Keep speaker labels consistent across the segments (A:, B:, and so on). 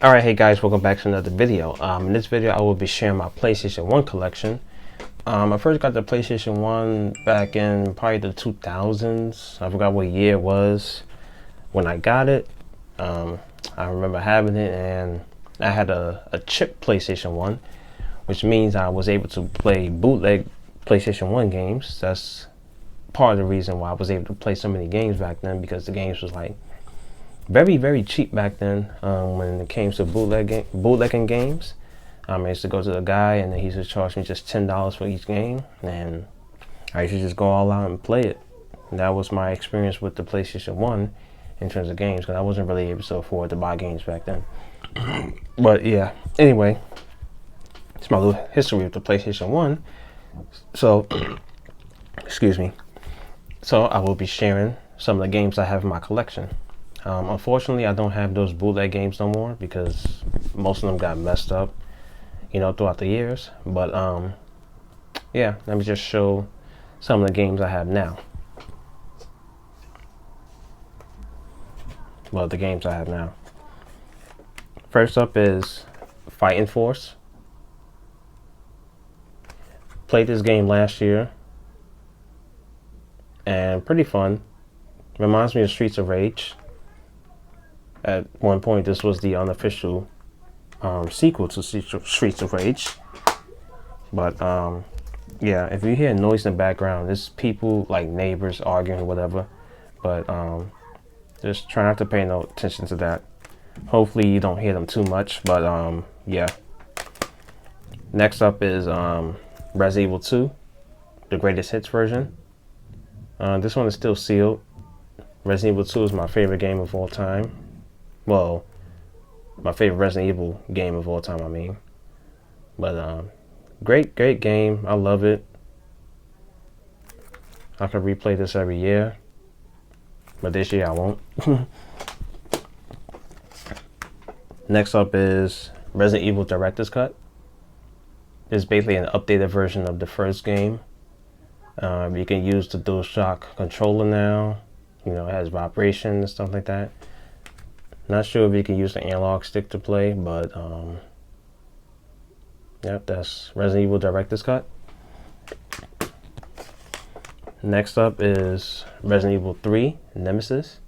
A: Alright, hey guys, welcome back to another video. In this video I will be sharing my PlayStation 1 collection. I first got the PlayStation 1 back in probably the 2000s. I forgot what year it was when I got it. I remember having it, and I had a chip PlayStation 1, which means I was able to play bootleg PlayStation 1 games. That's part of the reason why I was able to play so many games back then, because the games was like very cheap back then. When it came to bootlegging games, I used to go to the guy and he used to charge me just $10 for each game, and I used to just go all out and play it. And that was my experience with the PlayStation 1 in terms of games, because I wasn't really able to afford to buy games back then. But yeah, anyway, it's my little history with the PlayStation 1. So excuse me. So I will be sharing some of the games I have in my collection. Unfortunately, I don't have those bootleg games no more, because most of them got messed up, throughout the years. But yeah, let me just show some of the games I have now. Well, the games I have now. First up is Fighting Force. Played this game last year, and pretty fun. Reminds me of Streets of Rage. At one point, this was the unofficial sequel to Streets of Rage. But yeah, if you hear noise in the background, it's people, like neighbors, arguing or whatever. But just try not to pay no attention to that. Hopefully you don't hear them too much. But yeah. Next up is Resident Evil 2, the greatest hits version. This one is still sealed. Resident Evil 2 is my favorite game of all time. Well, my favorite Resident Evil game of all time, I mean. But great game. I love it. I could replay this every year, but this year I won't. Next up is Resident Evil Director's Cut. It's basically an updated version of the first game. You can use the DualShock controller now. It has vibration and stuff like that. Not sure if you can use the analog stick to play, but yep, that's Resident Evil Director's Cut. Next up is Resident Evil 3 Nemesis.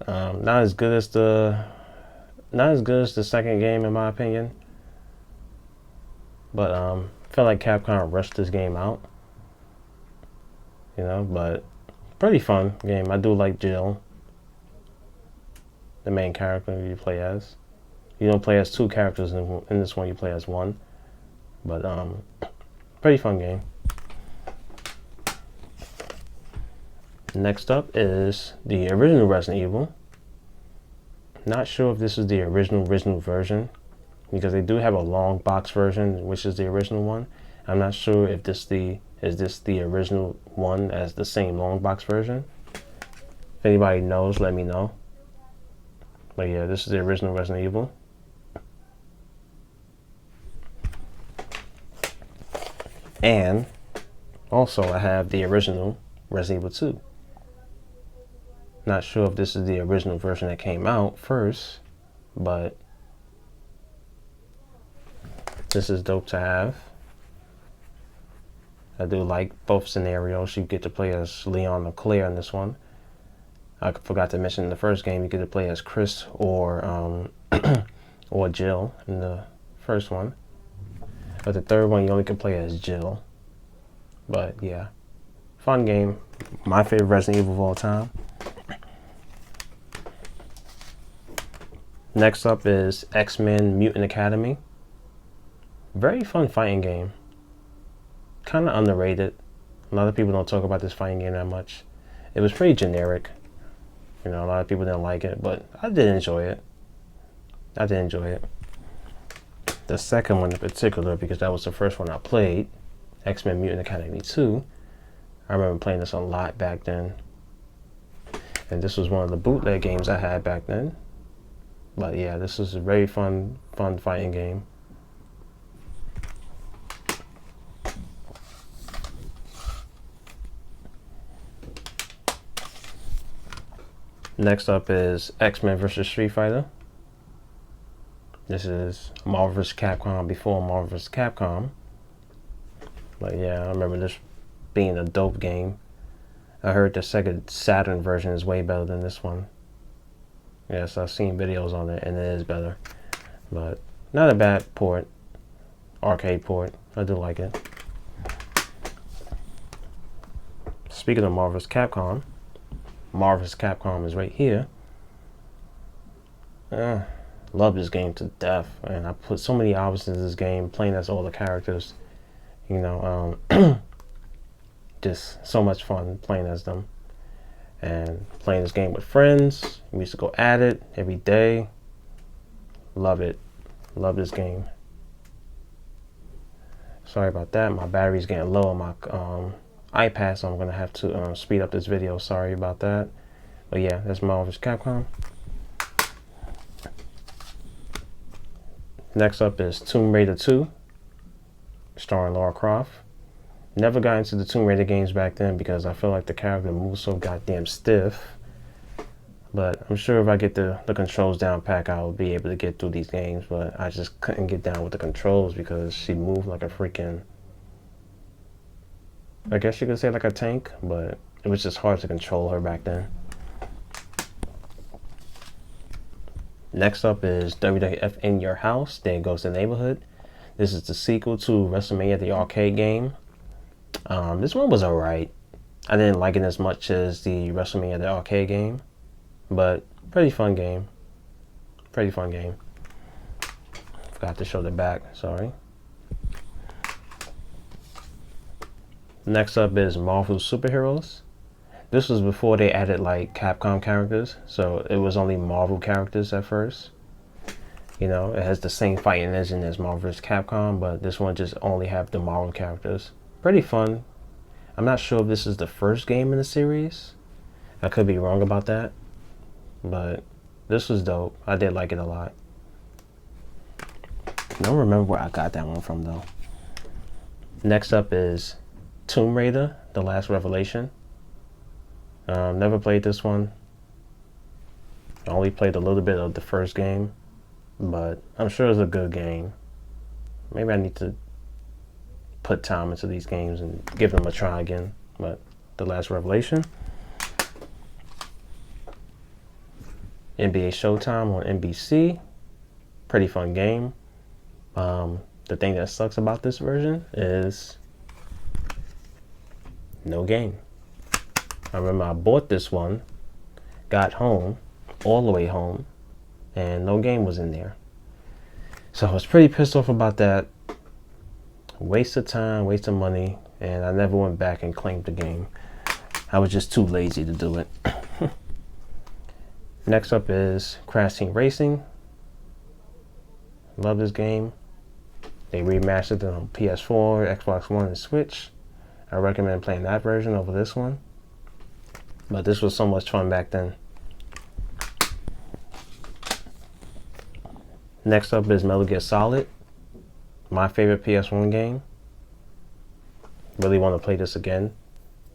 A: Not as good as the second game, in my opinion. But I feel like Capcom rushed this game out. But pretty fun game. I do like Jill, the main character you play as. You don't play as two characters in this one, you play as one. But pretty fun game. Next up is the original Resident Evil. Not sure if this is the original version, because they do have a long box version, which is the original one. I'm not sure if is this the original one as the same long box version. If anybody knows, let me know. But yeah, this is the original Resident Evil. And also I have the original Resident Evil 2. Not sure if this is the original version that came out first, but this is dope to have. I do like both scenarios. You get to play as Leon or Claire in this one. I forgot to mention in the first game you get to play as Chris or or Jill in the first one. But the third one you only can play as Jill. But yeah, fun game. My favorite Resident Evil of all time. Next up is X-Men Mutant Academy. Very fun fighting game. Kind of underrated. A lot of people don't talk about this fighting game that much. It was pretty generic. A lot of people didn't like it, but I did enjoy it. The second one in particular, because that was the first one I played, X-Men Mutant Academy 2. I remember playing this a lot back then. And this was one of the bootleg games I had back then. But yeah, this is a very fun fighting game. Next up is X-Men vs. Street Fighter. This is Marvel vs. Capcom before Marvel vs. Capcom. But yeah, I remember this being a dope game. I heard the Sega Saturn version is way better than this one. Yes, I've seen videos on it and it is better. But not a bad port. Arcade port. I do like it. Speaking of Marvel vs. Capcom, Marvel vs. Capcom is right here. Love this game to death, and I put so many hours into this game, playing as all the characters. You know, just so much fun playing as them, and playing this game with friends. We used to go at it every day. Love it. Love this game. Sorry about that. My battery's getting low on my iPad, so I'm gonna have to speed up this video. Sorry about that. But yeah, that's Marvel vs. Capcom. Next up is Tomb Raider 2, starring Lara Croft. Never got into the Tomb Raider games back then because I feel like the character moves so goddamn stiff. But I'm sure if I get the controls down pack, I'll be able to get through these games. But I just couldn't get down with the controls because she moved like a freaking, I guess you could say like a tank, but it was just hard to control her back then. Next up is WWF In Your House, There Goes the Neighborhood. This is the sequel to WrestleMania, the arcade game. This one was alright. I didn't like it as much as the WrestleMania, the arcade game, but pretty fun game. Pretty fun game. Forgot to show the back, sorry. Next up is Marvel Superheroes. This was before they added like Capcom characters, so it was only Marvel characters at first. You know, it has the same fighting engine as Marvel vs. Capcom, but this one just only have the Marvel characters. Pretty fun. I'm not sure if this is the first game in the series. I could be wrong about that, but this was dope. I did like it a lot. I don't remember where I got that one from though. Next up is Tomb Raider, The Last Revelation. Never played this one. I only played a little bit of the first game, but I'm sure it's a good game. Maybe I need to put time into these games and give them a try again. But The Last Revelation. NBA Showtime on NBC. Pretty fun game. The thing that sucks about this version is no game. I remember I bought this one, got home, all the way home, and no game was in there. So I was pretty pissed off about that. Waste of time, waste of money, and I never went back and claimed the game. I was just too lazy to do it. Next up is Crash Team Racing. Love this game. They remastered it on PS4, Xbox One, and Switch. I recommend playing that version over this one. But this was so much fun back then. Next up is Metal Gear Solid. My favorite PS1 game. Really want to play this again.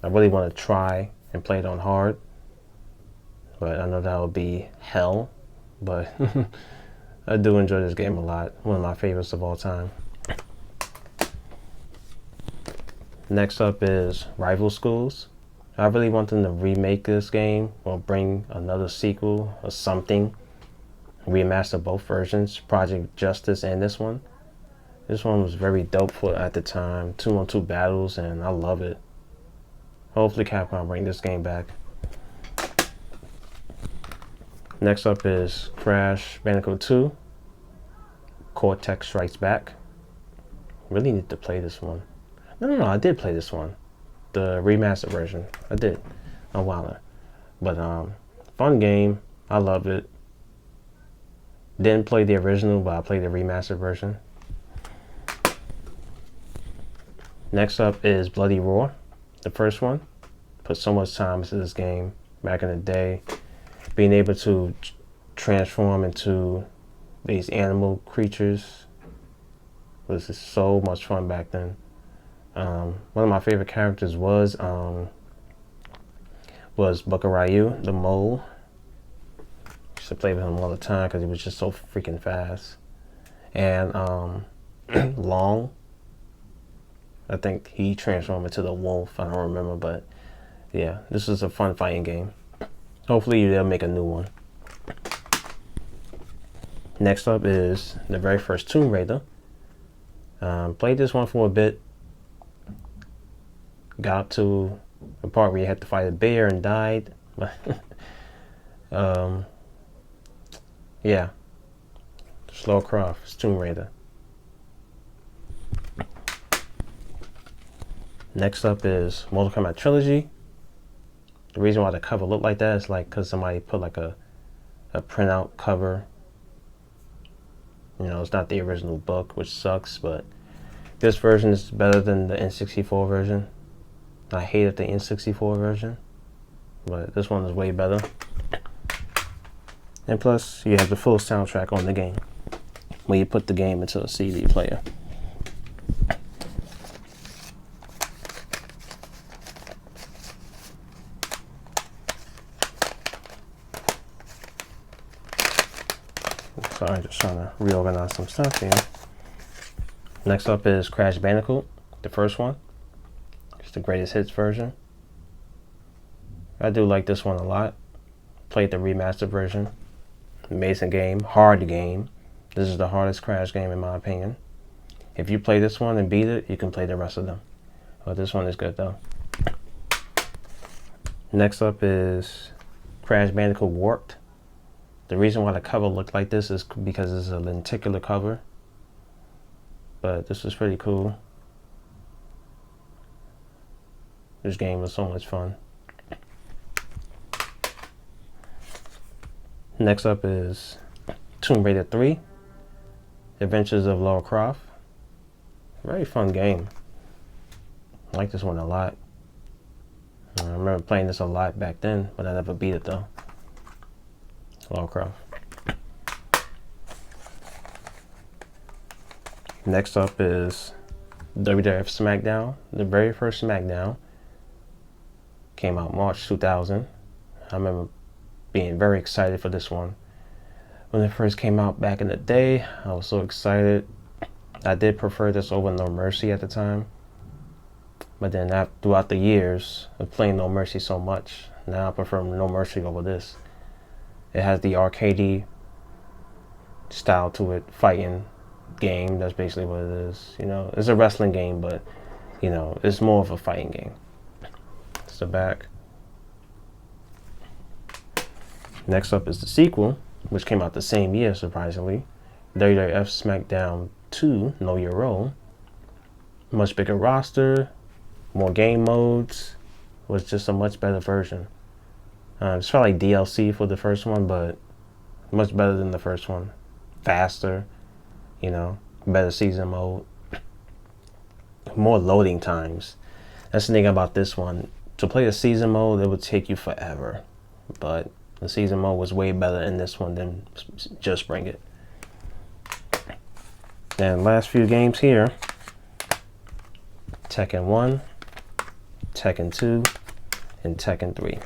A: I really want to try and play it on hard. But I know that would be hell. But I do enjoy this game a lot. One of my favorites of all time. Next up is Rival Schools. I really want them to remake this game or bring another sequel or something. Remaster both versions, Project Justice and this one. This one was very dope for at the time. 2-on-2 battles, and I love it. Hopefully Capcom bring this game back. Next up is Crash Bandicoot 2. Cortex Strikes Back. Really need to play this one. No, I did play this one. The remastered version. I did a while. But fun game. I loved it. Didn't play the original, but I played the remastered version. Next up is Bloody Roar, the first one. Put so much time into this game back in the day. Being able to transform into these animal creatures was just so much fun back then. One of my favorite characters was Buckaroo, the mole. Used to play with him all the time because he was just so freaking fast. and Long. I think he transformed into the wolf. I don't remember, but yeah, this is a fun fighting game. Hopefully they'll make a new one. Next up is the very first Tomb Raider. Played this one for a bit. Got up to the part where you had to fight a bear and died. Yeah. Lara Croft's Tomb Raider. Next up is Mortal Kombat Trilogy. The reason why the cover looked like that is like because somebody put like a printout cover. You know, it's not the original book, which sucks, but this version is better than the N64 version. I hated the N64 version, but this one is way better. And plus, you have the full soundtrack on the game when you put the game into a CD player. Sorry, just trying to reorganize some stuff here. Next up is Crash Bandicoot, the first one. It's the greatest hits version. I do like this one a lot. Played the remastered version. Amazing game, hard game. This is the hardest Crash game in my opinion. If you play this one and beat it, you can play the rest of them. But this one is good though. Next up is Crash Bandicoot Warped. The reason why the cover looked like this is because it's a lenticular cover. But this is pretty cool. This game was so much fun. Next up is Tomb Raider 3, Adventures of Lara Croft. Very fun game. I like this one a lot. I remember playing this a lot back then, but I never beat it though. Lara Croft. Next up is Wwf Smackdown. The very first Smackdown came out March 2000. I remember being very excited for this one. When it first came out back in the day, I was so excited. I did prefer this over No Mercy at the time. But then throughout the years of playing No Mercy so much, now I prefer No Mercy over this. It has the arcadey style to it, fighting game. That's basically what it is. You know, it's a wrestling game, but you know, it's more of a fighting game. It's the back. Next up is the sequel, which came out the same year, surprisingly. Wwf Smackdown 2, Know Your Role. Much bigger roster, more game modes. Was just a much better version. It's probably DLC for the first one, but much better than the first one. Faster, you know, better season mode. More loading times. That's the thing about this one. To play the season mode, it would take you forever. But the season mode was way better in this one than Just Bring It. And last few games here. Tekken 1, Tekken 2, and Tekken 3.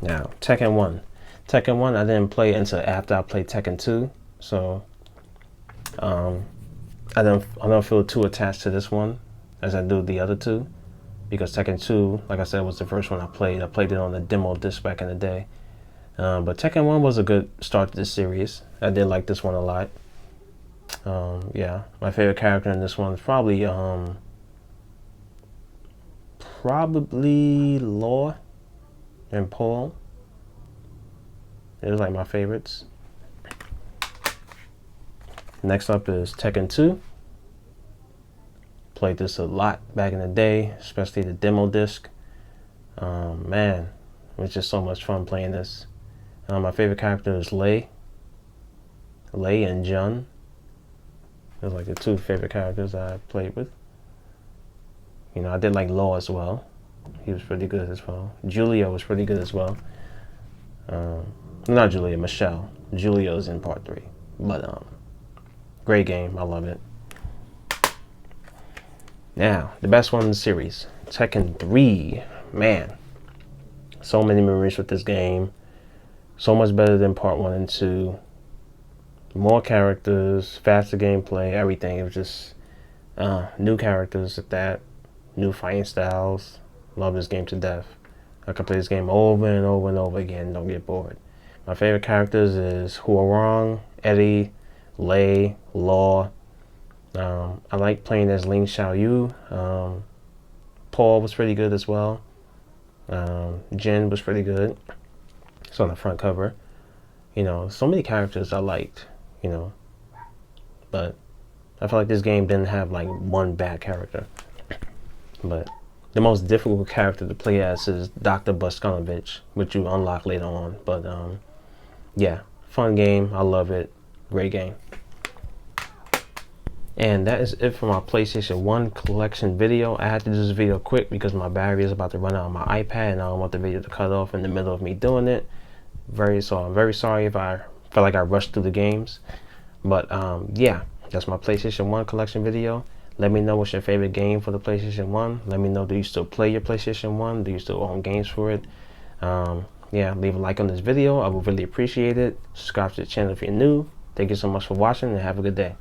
A: Now, Tekken 1. Tekken 1 I didn't play until after I played Tekken 2. So, I don't feel too attached to this one as I do the other two. Because Tekken 2, like I said, was the first one I played. I played it on the demo disc back in the day. But Tekken 1 was a good start to this series. I did like this one a lot. Yeah, my favorite character in this one is probably Law and Paul. It was like my favorites. Next up is Tekken 2. Played this a lot back in the day, especially the demo disc. Man, it was just so much fun playing this. My favorite character is Lei and Jun. Those are like the two favorite characters I played with. You know, I did like Law as well. He was pretty good as well. Julia was pretty good as well. Not Julia, Michelle. Julia's in part 3. But great game, I love it. Now, the best one in the series, Tekken 3. Man, so many memories with this game. So much better than part 1 and 2. more characters, faster gameplay, everything. It was just new characters at that, new fighting styles. Love this game to death. I could play this game over and over and over again, don't get bored. My favorite characters is Huarong, Eddie, Lei, Law. I like playing as Ling Xiaoyu. Paul was pretty good as well. Jin was pretty good. It's on the front cover. You know, so many characters I liked, you know. But I feel like this game didn't have like one bad character. But the most difficult character to play as is Dr. Boskanovich, which you unlock later on. But yeah, fun game. I love it. Great game. And that is it for my PlayStation 1 collection video. I had to do this video quick because my battery is about to run out on my iPad and I don't want the video to cut off in the middle of me doing it. So I'm very sorry if I felt like I rushed through the games. But yeah, that's my PlayStation 1 collection video. Let me know what's your favorite game for the PlayStation 1. Let me know, do you still play your PlayStation 1? Do you still own games for it? Yeah, leave a like on this video. I would really appreciate it. Subscribe to the channel if you're new. Thank you so much for watching and have a good day.